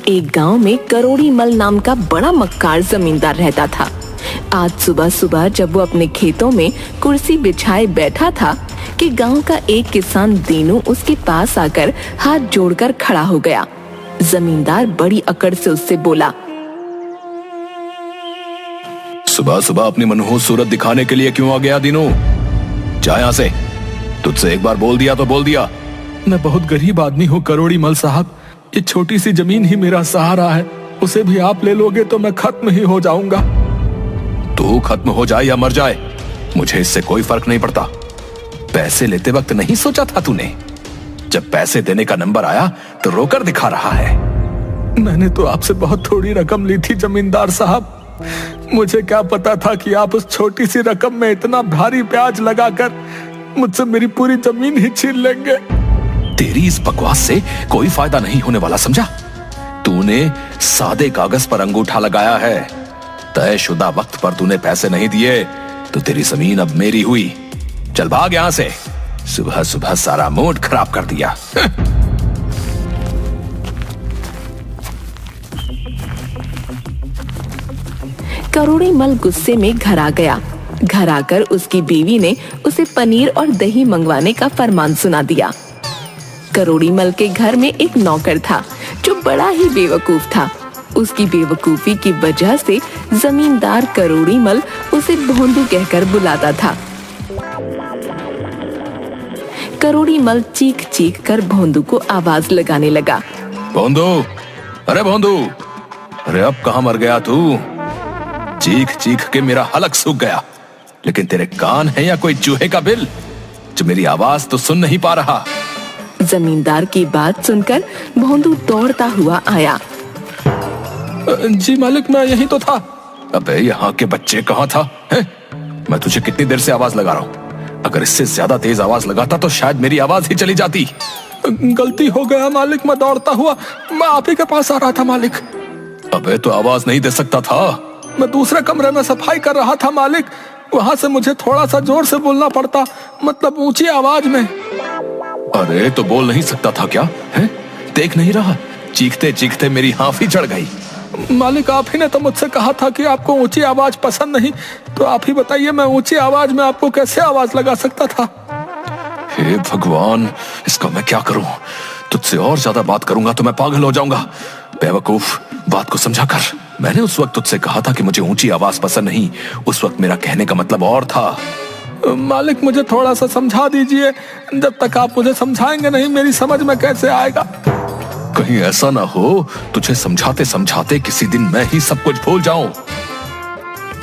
एक गांव में करोड़ी मल नाम का बड़ा मक्कार जमींदार रहता था। आज सुबह सुबह जब वो अपने खेतों में कुर्सी बिछाए बैठा था कि गांव का एक किसान दीनू उसके पास आकर हाथ जोड़कर खड़ा हो गया। जमींदार बड़ी अकड़ से उससे बोला, सुबह सुबह अपनी मनहूस सूरत दिखाने के लिए क्यों आ गया दीनू? जा यहाँ से। तुझसे एक बार बोल दिया तो बोल दिया। मैं बहुत गरीब आदमी हूँ करोड़ी मल साहब, ये छोटी सी जमीन ही मेरा सहारा है, उसे भी आप ले लोगे तो मैं खत्म ही हो जाऊंगा। तू खत्म हो जाए या मर जाए, मुझे इससे कोई फर्क नहीं पड़ता। पैसे लेते वक्त नहीं सोचा था तूने? जब पैसे देने का नंबर आया तो रोकर दिखा रहा है। मैंने तो आपसे बहुत थोड़ी रकम ली थी जमींदार साहब, मुझे क्या पता था कि आप उस छोटी सी रकम में इतना भारी ब्याज लगाकर मुझसे मेरी पूरी जमीन ही छीन लेंगे। तेरी इस बकवास से कोई फायदा नहीं होने वाला, समझा? तूने सादे कागज पर अंगूठा लगाया है। तयशुदा वक्त पर तूने पैसे नहीं दिए तो तेरी जमीन अब मेरी हुई। चल भाग यहां से, सुबह सुबह सारा मूड खराब कर दिया। करोड़ी मल गुस्से में घर आ गया। घर आकर उसकी बीवी ने उसे पनीर और दही मंगवाने का फरमान सुना दिया। करोड़ी मल के घर में एक नौकर था जो बड़ा ही बेवकूफ था। उसकी बेवकूफी की वजह से जमींदार करोड़ी मल उसे भोंदू कहकर बुलाता था। करोड़ी मल चीख चीख कर भोंदू को आवाज लगाने लगा। भोंदू, अरे भोंदू, अरे अब कहां मर गया तू? चीख चीख के मेरा हलक सूख गया, लेकिन तेरे कान है या कोई चूहे का बिल जो मेरी आवाज तो सुन नहीं पा रहा? जमींदार की बात सुनकर भोंदू दौड़ता हुआ आया। जी मालिक, मैं यही तो था। अबे यहाँ के बच्चे कहाँ था है? मैं तुझे कितनी देर से आवाज लगा रहा हूँ। अगर इससे ज्यादा तेज आवाज लगाता तो शायद मेरी आवाज ही चली जाती। गलती हो गया मालिक, मैं दौड़ता हुआ मैं आप ही के पास आ रहा था मालिक। अबे तो आवाज नहीं दे सकता था? मैं दूसरे कमरे में सफाई कर रहा था मालिक, वहां से मुझे थोड़ा सा जोर से बोलना पड़ता, मतलब ऊंची आवाज में। अरे तो बोल नहीं सकता था क्या है? देख नहीं रहा, चीखते चीखते मेरी हांफी चढ़ गई। मालिक, आप ही ने तो मुझसे कहा था कि आपको ऊंची आवाज पसंद नहीं, तो आप ही बताइए मैं ऊंची आवाज में आपको कैसे आवाज लगा सकता था? हे भगवान, इसका मैं क्या करूं? तुझसे और ज्यादा बात करूंगा तो मैं पागल हो जाऊंगा। बेवकूफ, बात को समझा कर। मैंने उस वक्त तुझसे कहा था कि मुझे ऊंची आवाज पसंद नहीं। उस वक्त मेरा कहने का मतलब और था। मालिक, मुझे थोड़ा सा समझा दीजिए। जब तक आप मुझे समझाएंगे नहीं मेरी समझ में कैसे आएगा? कहीं ऐसा ना हो तुझे समझाते समझाते किसी दिन मैं ही सब कुछ भूल जाऊं।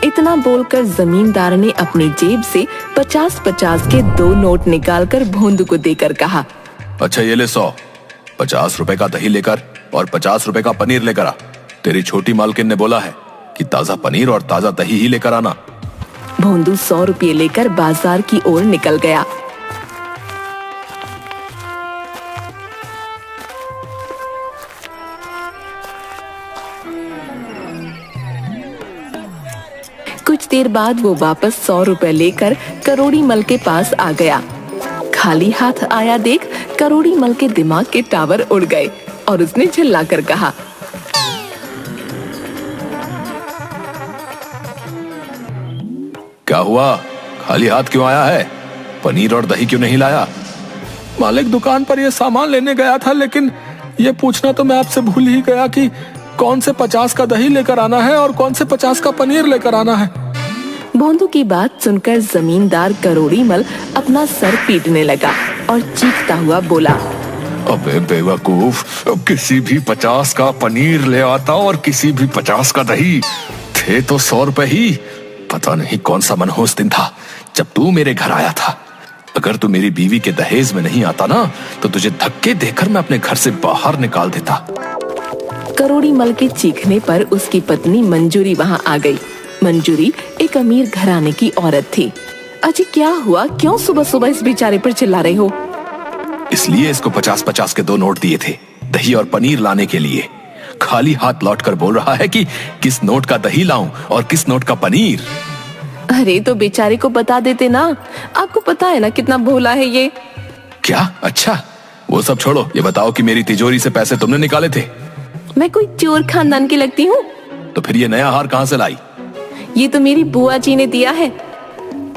इतना बोलकर जमींदार ने अपनी जेब से 50-50 के 2 नोट निकालकर भोंदू को देकर कहा, अच्छा ये ले 100, 50 रुपए का दही लेकर और 50 रुपए का पनीर लेकर आ। तेरी छोटी मालकिन ने बोला है कि ताजा पनीर और ताजा दही ही लेकर आना। भोंदू 100 रुपये लेकर बाजार की ओर निकल गया। कुछ देर बाद वो वापस 100 रुपए लेकर करोड़ी मल के पास आ गया। खाली हाथ आया देख करोड़ी मल के दिमाग के टावर उड़ गए और उसने चिल्लाकर कहा, क्या हुआ? खाली हाथ क्यों आया है? पनीर और दही क्यों नहीं लाया? मालिक, दुकान पर ये सामान लेने गया था, लेकिन ये पूछना तो मैं आपसे भूल ही गया कि कौन से 50 का दही लेकर आना है और कौन से 50 का पनीर लेकर आना है। भोंदू की बात सुनकर जमींदार करोड़ी मल अपना सर पीटने लगा और चीखता हुआ बोला, अबे बेवकूफ, किसी भी 50 का पनीर ले आता और किसी भी 50 का दही। थे तो 100 रुपए ही। पता नहीं कौन सा मनहूस दिन था जब तू मेरे घर आया था। अगर तू मेरी बीवी के दहेज में नहीं आता ना तो तुझे धक्के देकर मैं अपने घर से बाहर निकाल देता। करोड़ी मल के चीखने पर उसकी पत्नी मंजूरी वहां आ गई। मंजूरी एक अमीर घराने की औरत थी। अजी क्या हुआ? क्यों सुबह सुबह इस बेचारे पर चिल्ला रहे हो? इसलिए इसको 50-50 के 2 नोट दिए थे दही और पनीर लाने के लिए। खाली हाथ लौटकर बोल रहा है कि किस नोट का दही लाऊं और किस नोट का पनीर। अरे तो बेचारे को बता देते ना, आपको पता है ना कितना भोला है ये। क्या? अच्छा वो सब छोड़ो, ये बताओ कि मेरी तिजोरी से पैसे तुमने निकाले थे? मैं कोई चोर खानदान की लगती हूँ? तो फिर ये नया हार कहाँ से लाई? ये तो मेरी बुआ जी ने दिया है।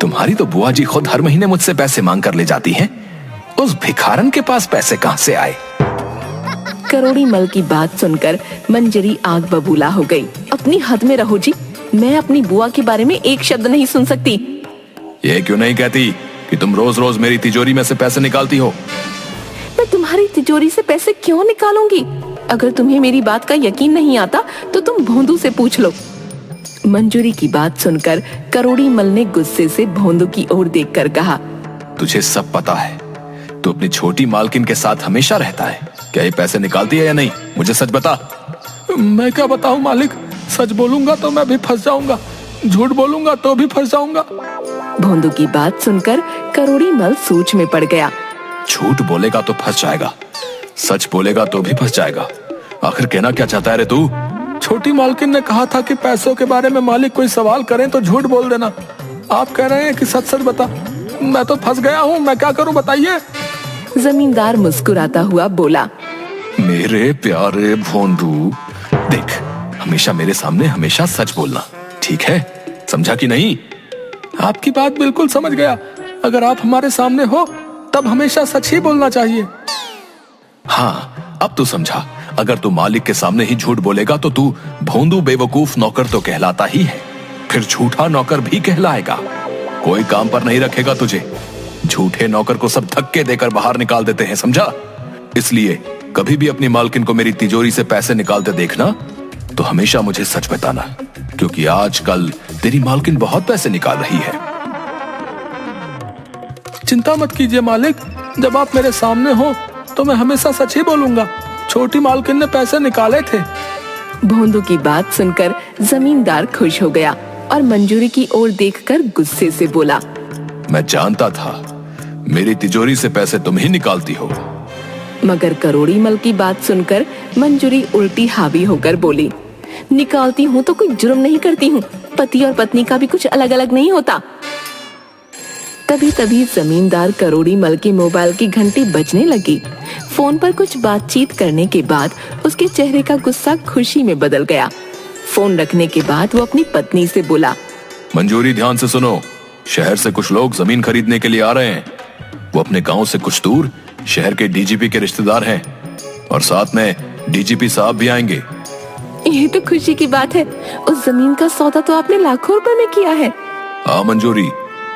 तुम्हारी तो बुआ जी खुद हर महीने मुझसे पैसे मांग कर ले जाती हैं। उस भिखारन के पास पैसे कहाँ से आए? करोड़ी मल की बात सुनकर मंजरी आग बबूला हो गई। अपनी हद में रहो जी, मैं अपनी बुआ के बारे में एक शब्द नहीं सुन सकती। ये क्यों नहीं कहती कि तुम रोज रोज मेरी तिजोरी में से पैसे निकालती हो? मैं तुम्हारी तिजोरी से पैसे क्यों निकालूंगी? अगर तुम्हें मेरी बात का यकीन नहीं आता तो तुम भोंदू से पूछ लो। मंजूरी की बात सुनकर करोड़ी मल ने गुस्से से भोंदू की ओर देखकर कहा, तुझे सब पता है, तू अपनी छोटी मालकिन के साथ हमेशा रहता है। क्या ये पैसे निकालती है या नहीं? मुझे सच बता। मैं क्या बताऊं मालिक, सच बोलूंगा तो मैं भी फंस जाऊंगा, झूठ बोलूंगा तो भी फंस जाऊंगा। भोंदू की बात सुनकर करोड़ी मल सोच में पड़ गया। झूठ बोलेगा तो फंस जाएगा, सच बोलेगा तो भी फंस जाएगा। आखिर कहना क्या चाहता है रे तू? छोटी मालकिन ने कहा था कि पैसों के बारे में मालिक कोई सवाल करें तो झूठ बोल देना। आप कह रहे हैं कि सच सच बता। मैं तो फंस गया हूँ, मैं क्या करूँ बताइए? जमींदार मुस्कुराता हुआ बोला, मेरे प्यारे भोंदू, देख, हमेशा मेरे सामने हमेशा सच बोलना, ठीक है? समझा कि नहीं? आपकी बात बिल्कुल समझ गया। अगर आप हमारे सामने हो तब हमेशा सच ही बोलना चाहिए। हाँ, अब तू समझा। अगर तू मालिक के सामने ही झूठ बोलेगा तो तू भोंदू बेवकूफ नौकर तो कहलाता ही है, फिर झूठा नौकर भी कहलाएगा। कोई काम पर नहीं रखेगा तुझे। झूठे नौकर को सब धक्के देकर बाहर निकाल देते हैं, समझा? इसलिए कभी भी अपनी मालकिन को मेरी तिजोरी से पैसे निकालते देखना तो हमेशा मुझे सच बताना, क्योंकि आजकल तेरी मालकिन बहुत पैसे निकाल रही है। चिंता मत कीजिए मालिक, जब आप मेरे सामने हो तो मैं हमेशा सच ही बोलूंगा। छोटी मालकिन ने पैसे निकाले थे। भोंदू की बात सुनकर जमींदार खुश हो गया और मंजूरी की ओर देखकर गुस्से से बोला, मैं जानता था मेरी तिजोरी से पैसे तुम ही निकालती हो। मगर करोड़ी मल की बात सुनकर मंजूरी उल्टी हावी होकर बोली, निकालती हूँ तो कोई जुर्म नहीं करती हूँ। पति और पत्नी का भी कुछ अलग अलग नहीं होता। तभी जमींदार करोड़ी मल के मोबाइल की घंटी बजने लगी। फोन पर कुछ बातचीत करने के बाद उसके चेहरे का गुस्सा खुशी में बदल गया। फोन रखने के बाद वो अपनी पत्नी से बोला, मंजूरी, ध्यान से सुनो। शहर से कुछ लोग जमीन खरीदने के लिए आ रहे हैं। वो अपने गांव से कुछ दूर शहर के डीजीपी के रिश्तेदार हैं और साथ में डीजीपी साहब भी आएंगे। ये तो खुशी की बात है। उस जमीन का सौदा तो आपने लाखों रुपए में किया है। हाँ मंजूरी,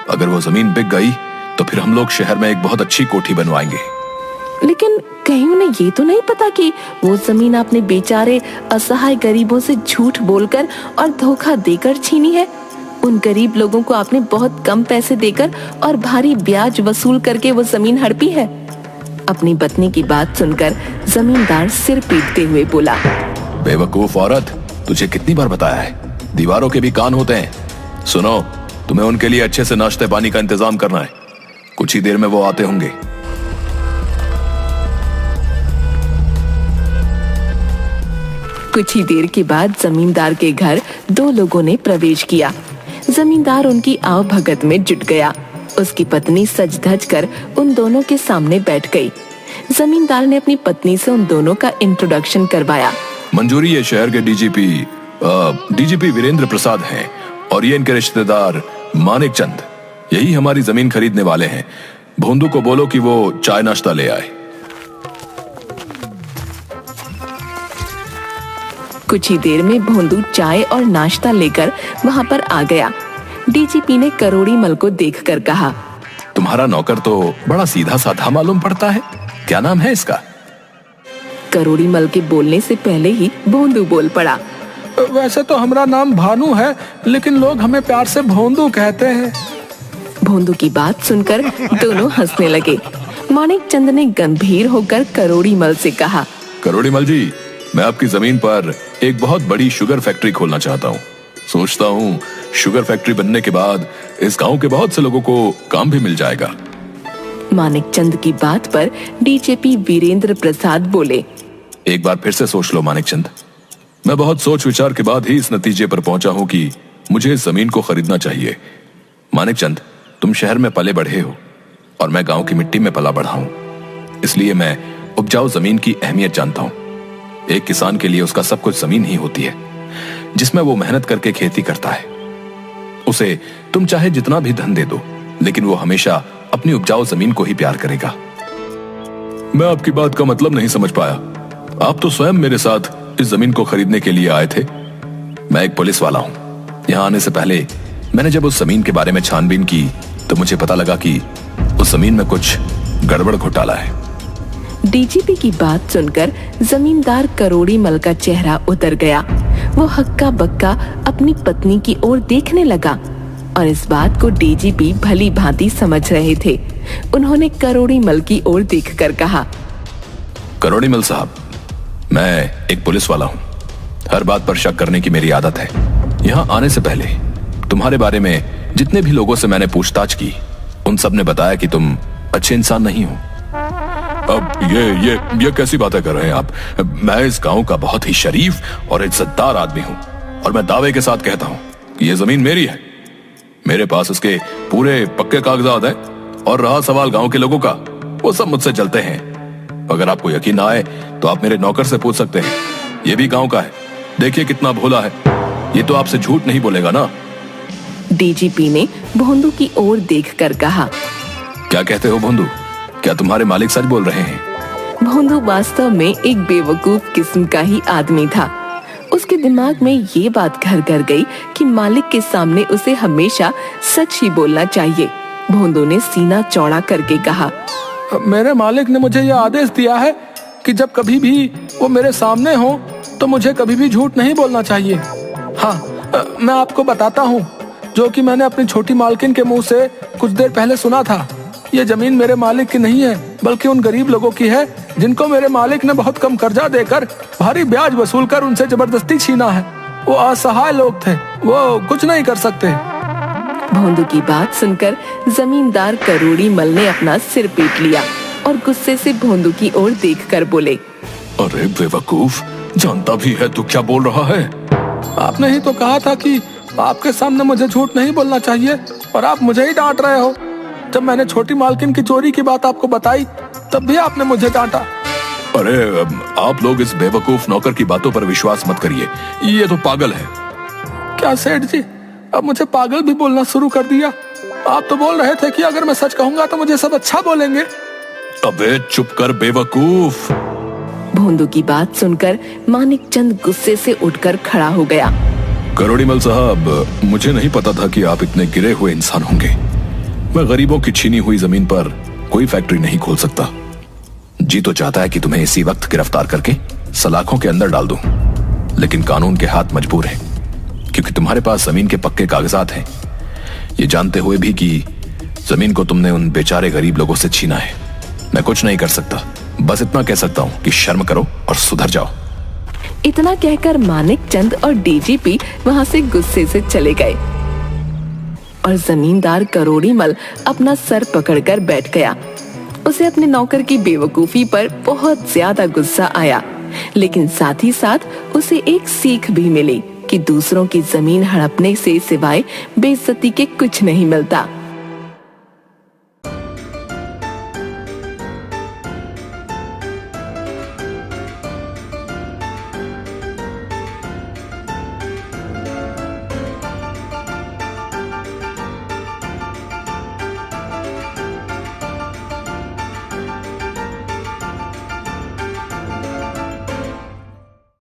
अगर वो जमीन बिक गई तो फिर हम लोग शहर में एक बहुत अच्छी कोठी बनवाएंगे। लेकिन कहीं उन्हें ये तो नहीं पता कि वो जमीन आपने बेचारे असहाय गरीबों से झूठ बोलकर और धोखा देकर छीनी है। उन गरीब लोगों को आपने बहुत कम पैसे देकर और भारी ब्याज वसूल करके वो जमीन हड़पी है। अपनी पत्नी की बात सुनकर जमींदार सिर पीटते हुए बोला, बेवकूफ औरत, तुझे कितनी बार बताया है, दीवारों के भी कान होते हैं। सुनो, तुम्हें उनके लिए अच्छे से नाश्ते पानी का इंतजाम करना है। कुछ ही देर में वो आते होंगे। कुछ ही देर के बाद जमींदार के घर दो लोगों ने प्रवेश किया। जमींदार उनकी आवभगत में जुट गया। उसकी पत्नी सज धज कर उन दोनों के सामने बैठ गई। जमींदार ने अपनी पत्नी से उन दोनों का इंट्रोडक्शन करवाया। मंजूरी, ये शहर के डीजीपी वीरेंद्र प्रसाद हैं और ये इनके रिश्तेदार मानिक चंद। यही हमारी जमीन खरीदने वाले हैं। भोंदू को बोलो कि वो चाय नाश्ता ले आए। कुछ ही देर में भोंदू चाय और नाश्ता लेकर वहां पर आ गया। डीजीपी ने करोड़ी मल को देखकर कहा, तुम्हारा नौकर तो बड़ा सीधा साधा मालूम पड़ता है, क्या नाम है इसका? करोड़ी मल के बोलने से पहले ही भोंदू बोल पड़ा, वैसे तो हमारा नाम भानु है, लेकिन लोग हमें प्यार से भोंदू कहते हैं। भोंदू की बात सुनकर दोनों हंसने लगे। मानिक चंद ने गंभीर होकर करोड़ी मल से कहा, करोड़ी मल जी, मैं आपकी जमीन पर एक बहुत बड़ी शुगर फैक्ट्री खोलना चाहता हूँ। सोचता हूँ शुगर फैक्ट्री बनने के बाद इस गांव के बहुत से लोगों को काम भी मिल जाएगा। मानिक चंद की बात पर डीजीपी वीरेंद्र प्रसाद बोले, एक बार फिर से सोच लो मानिक चंद। मैं बहुत सोच विचार के बाद ही इस नतीजे पर पहुंचा हूं कि मुझे इस जमीन को खरीदना चाहिए। मानिक चंद, तुम शहर में पले बढ़े हो और मैं गांव की मिट्टी में पला बढ़ा हूं, इसलिए मैं उपजाऊ जमीन की अहमियत जानता हूं। एक किसान के लिए उसका सब कुछ जमीन ही होती है, जिसमें वो मेहनत करके खेती करता है। उसे तुम चाहे जितना भी धन दे दो, लेकिन वो हमेशा अपनी उपजाऊ जमीन को ही प्यार करेगा। मैं आपकी बात का मतलब नहीं समझ पाया। आप तो स्वयं मेरे साथ इस जमीन को खरीदने के लिए आए थे। मैं एक पुलिस वाला हूं। यहां आने से पहले मैंने जब उस जमीन के बारे में छानबीन की तो मुझे पता लगा कि उस जमीन में कुछ गड़बड़ घोटाला है। डीजीपी की बात सुनकर जमींदार करोड़ी मल का चेहरा उतर गया। वो हक्का बक्का अपनी पत्नी की ओर देखने लगा और इस बात को डीजीपी भली भांति समझ रहे थे। उन्होंने करोड़ी मल की ओर देखकर कहा, करोड़ी मल साहब, मैं एक पुलिस वाला हूं। हर बात पर शक करने की मेरी आदत है। यहां आने से पहले तुम्हारे बारे में जितने भी लोगों से मैंने पूछताछ की, उन सब ने बताया कि तुम अच्छे इंसान नहीं हो। अब ये कैसी बातें कर रहे हैं आप? मैं इस गांव का बहुत ही शरीफ और इज्जतदार आदमी हूं और मैं दावे के साथ कहता हूं कि ये जमीन मेरी है। मेरे पास इसके पूरे पक्के कागजात हैं और रहा सवाल गांव के लोगों का, वो सब मुझसे जलते हैं। अगर आपको यकीन ना आए तो आप मेरे नौकर से पूछ सकते हैं। ये भी गांव का है, देखिए कितना भोला है। ये तो आपसे झूठ नहीं बोलेगा ना? डीजीपी ने भोंदू की ओर देखकर कहा, क्या कहते हो भोंदू? क्या तुम्हारे मालिक सच बोल रहे हैं? भोंदू वास्तव में एक बेवकूफ किस्म का ही आदमी था। उसके दिमाग में ये बात घर कर गई कि मालिक के सामने उसे हमेशा सच ही बोलना चाहिए। भोंदू ने सीना चौड़ा करके कहा, मेरे मालिक ने मुझे यह आदेश दिया है कि जब कभी भी वो मेरे सामने हो तो मुझे कभी भी झूठ नहीं बोलना चाहिए। हाँ, मैं आपको बताता हूँ जो कि मैंने अपनी छोटी मालकिन के मुंह से कुछ देर पहले सुना था। ये जमीन मेरे मालिक की नहीं है, बल्कि उन गरीब लोगों की है जिनको मेरे मालिक ने बहुत कम कर्जा देकर भारी ब्याज वसूल कर उनसे जबरदस्ती छीना है। वो असहाय लोग थे, वो कुछ नहीं कर सकते। भोंदू की बात सुनकर जमींदार करोड़ी मल ने अपना सिर पीट लिया और गुस्से से भोंदू की ओर देखकर बोले, अरे बेवकूफ, जानता भी है तू क्या बोल रहा है? आपने ही तो कहा था कि आपके सामने मुझे झूठ नहीं बोलना चाहिए और आप मुझे ही डांट रहे हो। जब मैंने छोटी मालकिन की चोरी की बात आपको बताई तब भी आपने मुझे डांटा। अरे आप लोग इस बेवकूफ नौकर की बातों पर विश्वास मत करिए, ये तो पागल है। क्या सेठ जी, अब मुझे पागल भी बोलना शुरू कर दिया? आप तो बोल रहे थे कि अगर मैं सच कहूंगा तो मुझे सब अच्छा बोलेंगे। अबे चुप कर बेवकूफ। भोंदू की बात सुनकर मानिक चंद गुस्से से उठकर खड़ा हो गया। करोड़ीमल साहब, मुझे नहीं पता था कि आप इतने गिरे हुए इंसान होंगे। मैं गरीबों की छीनी हुई जमीन पर कोई फैक्ट्री नहीं खोल सकता। जी तो चाहता है कि तुम्हें इसी वक्त गिरफ्तार करके सलाखों के अंदर डाल दूं, लेकिन कानून के हाथ मजबूर है, क्योंकि तुम्हारे पास जमीन के पक्के कागजात हैं। ये जानते हुए भी कि जमीन को तुमने उन बेचारे गरीब लोगों से छीना है। मैं कुछ नहीं कर सकता, बस इतना कह सकता हूँ कि शर्म करो और सुधर जाओ। इतना कहकर मानिक चंद और डीजीपी वहां से गुस्से से चले गए और जमींदार करोड़ी मल अपना सर पकड़कर बैठ गया। उसे अपने नौकर की बेवकूफी पर बहुत ज्यादा गुस्सा आया, लेकिन साथ ही साथ उसे एक सीख भी मिली कि दूसरों की जमीन हड़पने से सिवाय बेइज्जती के कुछ नहीं मिलता।